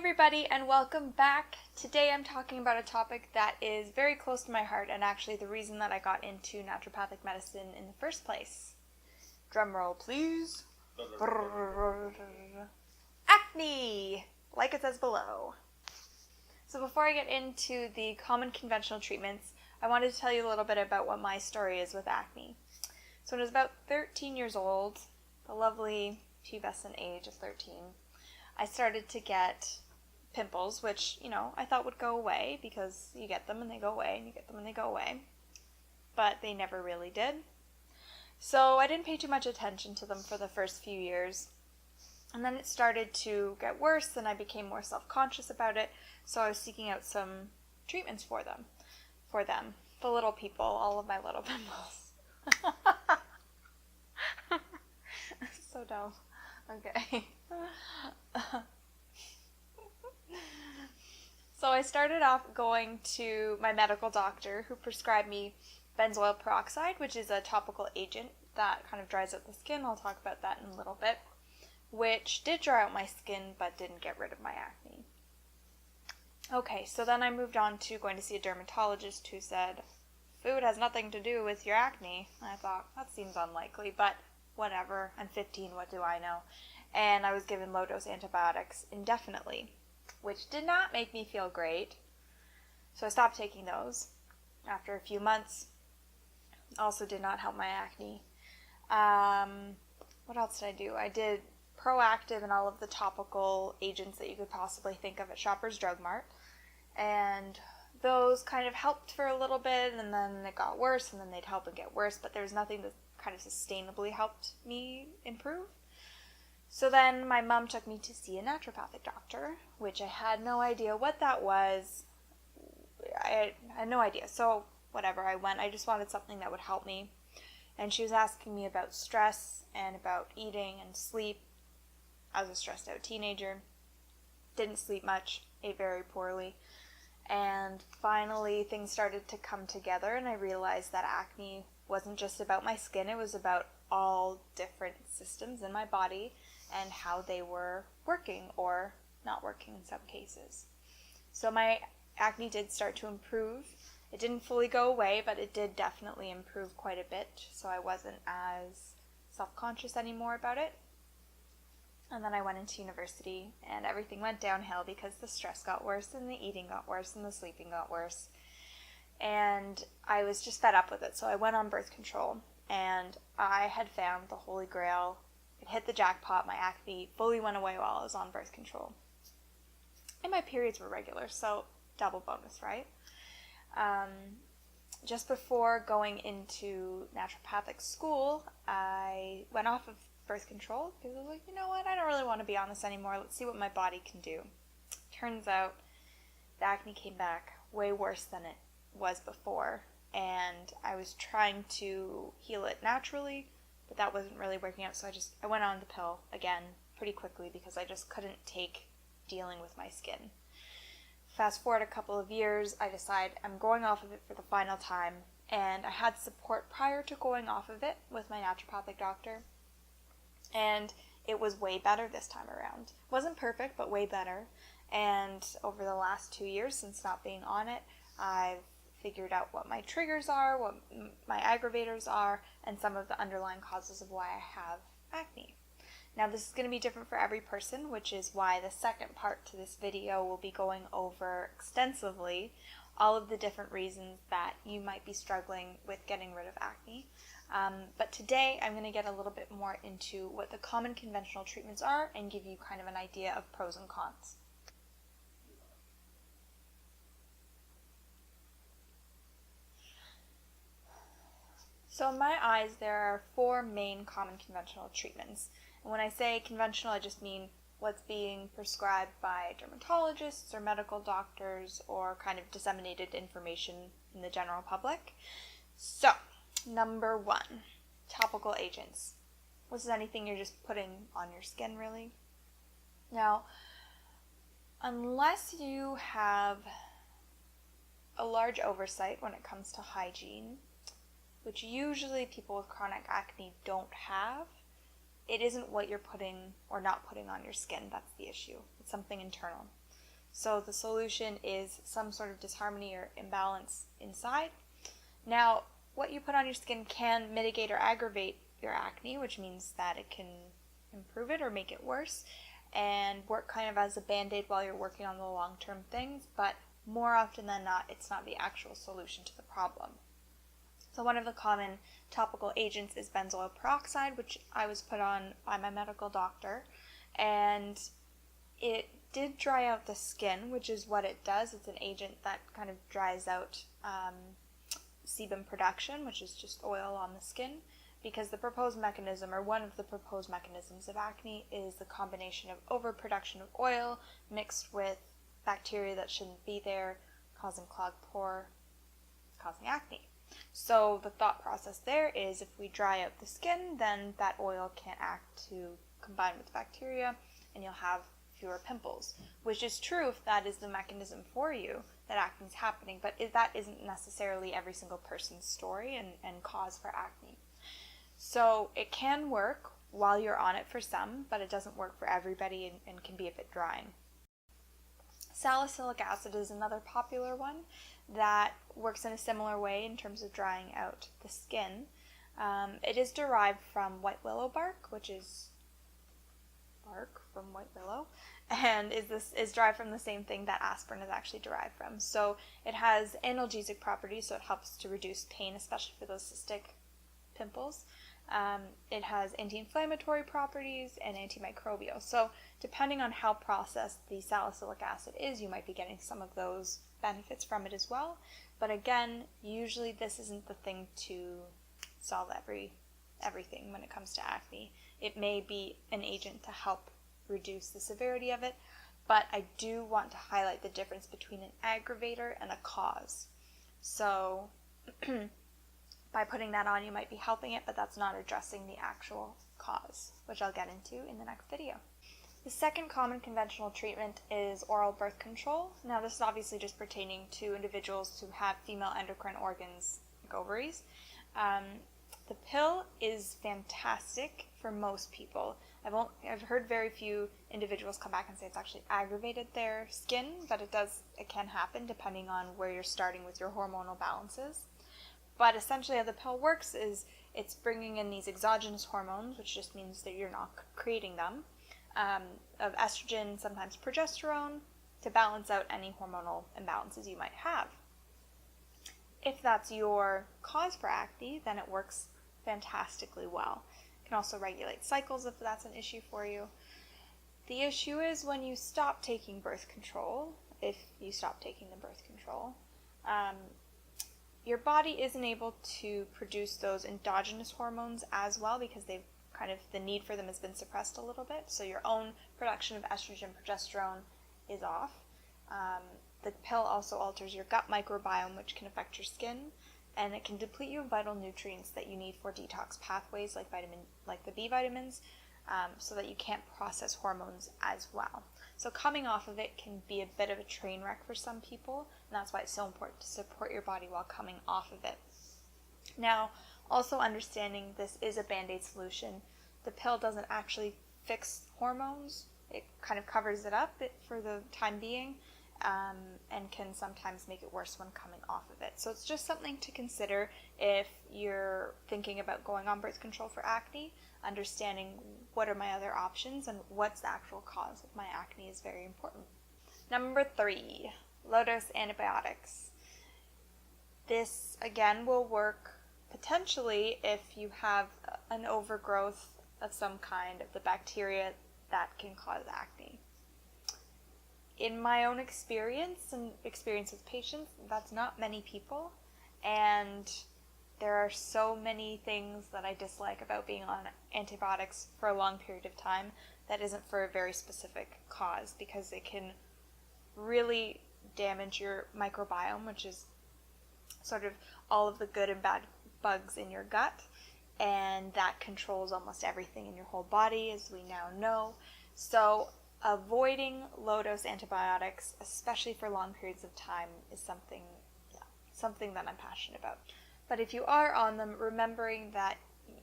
everybody, and welcome back. Today I'm talking about a topic that is very close to my heart and actually the reason that I got into naturopathic medicine in the first place. Drum roll, please. Acne, like it says below. So before I get into the common conventional treatments, I wanted to tell you a little bit about what my story is with acne. So when I was about 13 years old, the lovely pubescent age of 13, I started to get pimples, which, I thought would go away because you get them and they go away, and you get them and they go away. But they never really did. So I didn't pay too much attention to them for the first few years. And then it started to get worse, and I became more self-conscious about it, so I was seeking out some treatments for them. The little people, all of my little pimples. So dumb. Okay. So I started off going to my medical doctor who prescribed me benzoyl peroxide, which is a topical agent that kind of dries out the skin. I'll talk about that in a little bit. Which did dry out my skin but didn't get rid of my acne. Okay, so then I moved on to going to see a dermatologist who said, food has nothing to do with your acne. And I thought, that seems unlikely, but whatever. I'm 15, what do I know? And I was given low-dose antibiotics indefinitely, which did not make me feel great. So I stopped taking those after a few months. Also did not help my acne. What else did I do? I did Proactive and all of the topical agents that you could possibly think of at Shoppers Drug Mart. And those kind of helped for a little bit, and then it got worse, and then they'd help and get worse, but there was nothing that kind of sustainably helped me improve. So then my mom took me to see a naturopathic doctor, which I had no idea what that was. I had no idea. So whatever, I went. I just wanted something that would help me. And she was asking me about stress and about eating and sleep. I was a stressed out teenager. Didn't sleep much, ate very poorly. And finally things started to come together, and I realized that acne wasn't just about my skin. It was about all different systems in my body and how they were working or not working in some cases. So my acne did start to improve. It didn't fully go away, but it did definitely improve quite a bit, so I wasn't as self-conscious anymore about it. And then I went into university, and everything went downhill because the stress got worse, and the eating got worse, and the sleeping got worse. And I was just fed up with it, so I went on birth control, and I had found the holy grail. It hit the jackpot. My acne fully went away while I was on birth control. And my periods were regular, so double bonus, right? Just before going into naturopathic school, I went off of birth control because I was like, you know what, I don't really want to be on this anymore. Let's see what my body can do. Turns out the acne came back way worse than it was before, and I was trying to heal it naturally, but that wasn't really working out, so I went on the pill again pretty quickly because I just couldn't take dealing with my skin. Fast forward a couple of years, I decide I'm going off of it for the final time, and I had support prior to going off of it with my naturopathic doctor, and it was way better this time around. It wasn't perfect, but way better, and over the last 2 years since not being on it, I've figured out what my triggers are, what my aggravators are, and some of the underlying causes of why I have acne. Now this is going to be different for every person, which is why the second part to this video will be going over extensively all of the different reasons that you might be struggling with getting rid of acne. But today I'm going to get a little bit more into what the common conventional treatments are and give you kind of an idea of pros and cons. So in my eyes, there are 4 main common conventional treatments. And when I say conventional, I just mean what's being prescribed by dermatologists or medical doctors or kind of disseminated information in the general public. So, number 1, topical agents. This is anything you're just putting on your skin, really. Now, unless you have a large oversight when it comes to hygiene, which usually people with chronic acne don't have, it isn't what you're putting or not putting on your skin that's the issue. It's something internal. So the solution is some sort of disharmony or imbalance inside. Now, what you put on your skin can mitigate or aggravate your acne, which means that it can improve it or make it worse, and work kind of as a band-aid while you're working on the long-term things, but more often than not, it's not the actual solution to the problem. So one of the common topical agents is benzoyl peroxide, which I was put on by my medical doctor, and it did dry out the skin, which is what it does. It's an agent that kind of dries out sebum production, which is just oil on the skin, because the proposed mechanism, or one of the proposed mechanisms of acne, is the combination of overproduction of oil mixed with bacteria that shouldn't be there, causing clogged pore, causing acne. So the thought process there is if we dry out the skin, then that oil can't act to combine with the bacteria, and you'll have fewer pimples, which is true if that is the mechanism for you that acne is happening, but that isn't necessarily every single person's story and cause for acne. So it can work while you're on it for some, but it doesn't work for everybody and can be a bit drying. Salicylic acid is another popular one that works in a similar way in terms of drying out the skin. It is derived from white willow bark, which is bark from white willow, and is derived from the same thing that aspirin is actually derived from. So it has analgesic properties, so it helps to reduce pain, especially for those cystic pimples. It has anti-inflammatory properties and antimicrobial. So depending on how processed the salicylic acid is, you might be getting some of those benefits from it as well. But again, usually this isn't the thing to solve everything when it comes to acne. It may be an agent to help reduce the severity of it, but I do want to highlight the difference between an aggravator and a cause. So by putting that on, you might be helping it, but that's not addressing the actual cause, which I'll get into in the next video. The second common conventional treatment is oral birth control. Now, this is obviously just pertaining to individuals who have female endocrine organs, like ovaries. The pill is fantastic for most people. I've heard very few individuals come back and say it's actually aggravated their skin, but it can happen depending on where you're starting with your hormonal balances. But essentially how the pill works is it's bringing in these exogenous hormones, which just means that you're not creating them, of estrogen, sometimes progesterone, to balance out any hormonal imbalances you might have. If that's your cause for acne, then it works fantastically well. It can also regulate cycles if that's an issue for you. The issue is when you stop taking birth control, if you stop taking the birth control, your body isn't able to produce those endogenous hormones as well because the need for them has been suppressed a little bit. So your own production of estrogen, progesterone is off. The pill also alters your gut microbiome, which can affect your skin, and it can deplete you of vital nutrients that you need for detox pathways like the B vitamins, so that you can't process hormones as well. So coming off of it can be a bit of a train wreck for some people, and that's why it's so important to support your body while coming off of it. Now, also understanding this is a band-aid solution. The pill doesn't actually fix hormones. It kind of covers it up for the time being, and can sometimes make it worse when coming off of it. So it's just something to consider if you're thinking about going on birth control for acne. Understanding what are my other options and what's the actual cause of my acne is very important. Number 3, low-dose antibiotics. This, again, will work potentially if you have an overgrowth of some kind of the bacteria that can cause acne. In my own experience and experience with patients, that's not many people, and there are so many things that I dislike about being on antibiotics for a long period of time that isn't for a very specific cause, because it can really damage your microbiome, which is sort of all of the good and bad bugs in your gut, and that controls almost everything in your whole body, as we now know. So avoiding low-dose antibiotics, especially for long periods of time, is something that I'm passionate about. But if you are on them, remembering that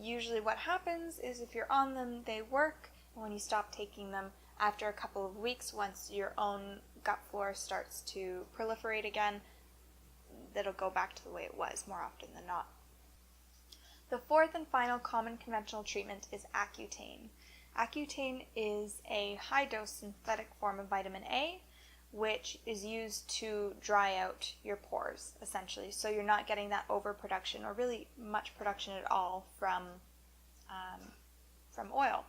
usually what happens is if you're on them, they work, When you stop taking them after a couple of weeks, once your own gut flora starts to proliferate again, it'll go back to the way it was more often than not. The fourth and final common conventional treatment is Accutane. Accutane is a high-dose synthetic form of vitamin A, which is used to dry out your pores, essentially. So you're not getting that overproduction, or really much production at all, from oil.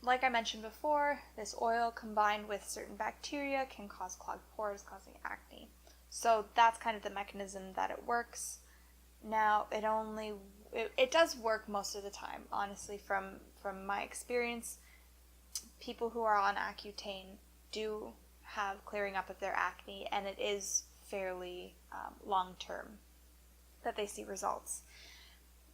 Like I mentioned before, this oil combined with certain bacteria can cause clogged pores, causing acne. So that's kind of the mechanism that it works. Now, it does work most of the time, honestly, from my experience. People who are on Accutane do have clearing up of their acne, and it is fairly long-term that they see results.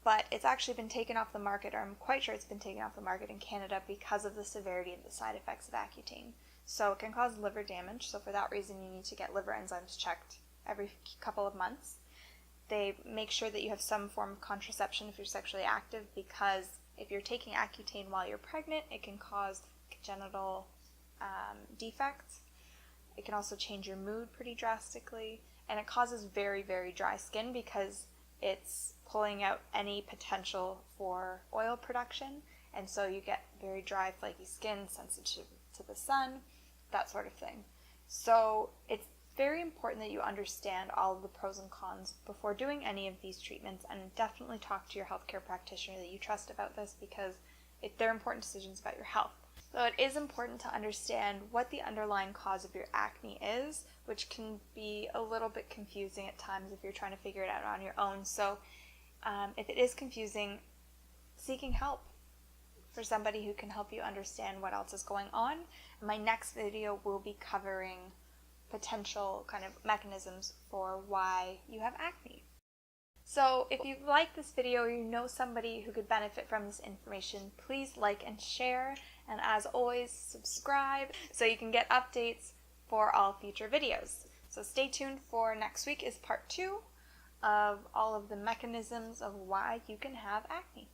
But it's actually been taken off the market, or I'm quite sure it's been taken off the market in Canada because of the severity of the side effects of Accutane. So it can cause liver damage, so for that reason you need to get liver enzymes checked every couple of months. They make sure that you have some form of contraception if you're sexually active, because if you're taking Accutane while you're pregnant, it can cause congenital defects. It can also change your mood pretty drastically, and it causes very, very dry skin because it's pulling out any potential for oil production, and so you get very dry, flaky skin, sensitive to the sun, that sort of thing. So it's very important that you understand all of the pros and cons before doing any of these treatments, and definitely talk to your healthcare practitioner that you trust about this, because they're important decisions about your health. So it is important to understand what the underlying cause of your acne is, which can be a little bit confusing at times if you're trying to figure it out on your own. So if it is confusing, seeking help for somebody who can help you understand what else is going on. My next video will be covering potential kind of mechanisms for why you have acne. So if you like this video, or you know somebody who could benefit from this information, please like and share, and as always, subscribe so you can get updates for all future videos. So stay tuned for next week is part 2 of all of the mechanisms of why you can have acne.